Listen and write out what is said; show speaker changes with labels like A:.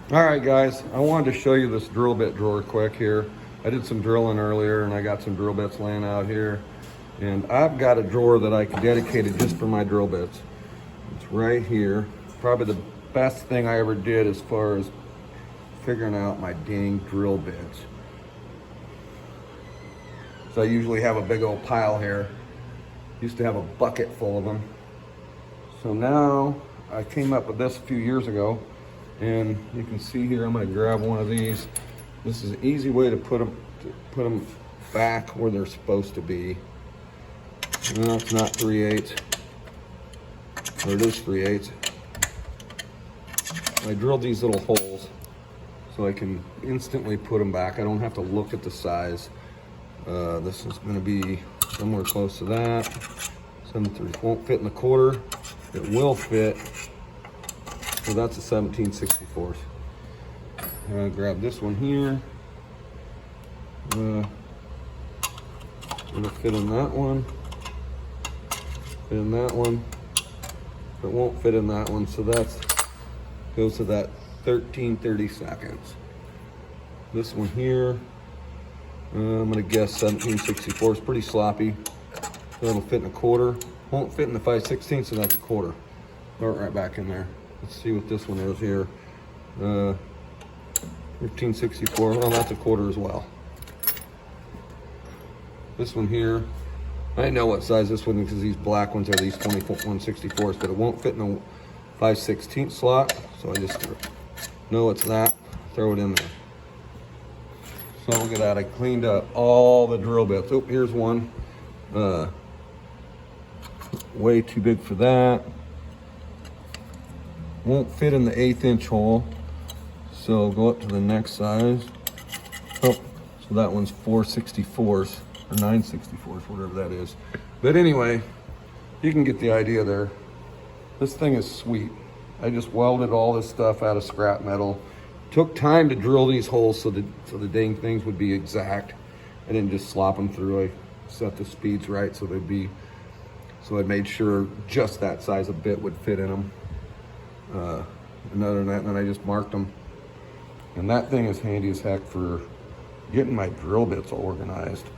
A: All right, guys, I wanted to show you this drill bit drawer quick here. I did some drilling earlier and I got some drill bits laying out here. And I've got a drawer that I dedicated just for my drill bits. It's right here. Probably the best thing I ever did as far as figuring out my dang drill bits. So I usually have a big old pile here. Used to have a bucket full of them. So now I came up with this a few years ago. And you can see here, I'm going to grab one of these. This is an easy way to put them back where they're supposed to be. No, it's not 3/8, or it is 3/8. I drilled these little holes so I can instantly put them back. I don't have to look at the size. This is going to be somewhere close to that. 7/3 won't fit in the quarter. It will fit. So that's a 17/64. I'm gonna grab this one here. It'll fit in that one. Fit in that one. It won't fit in that one, so that's goes to that 13/32. This one here, I'm gonna guess 17/64. It's pretty sloppy. So it'll fit in a quarter. Won't fit in the 5/16, so that's a quarter. Throw it right back in there. Let's see what this one is here. 15/64. Well, that's a quarter as well. This one here, I know what size this one is because these black ones are these 21/64s, but it won't fit in the 5/16 slot. So I just know it's that. Throw it in there. So look at that. I cleaned up all the drill bits. Oh, here's one. Way too big for that. Won't fit in the 1/8 inch hole, so go up to the next size. Oh, so that one's 4/64s or 9/64s, whatever that is. But anyway, you can get the idea there. This thing is sweet. I just welded all this stuff out of scrap metal. Took time to drill these holes so the dang things would be exact. I didn't just slop them through. I set the speeds right so they'd be. So I made sure just that size of bit would fit in them. And other than that, and then I just marked them. And that thing is handy as heck for getting my drill bits organized.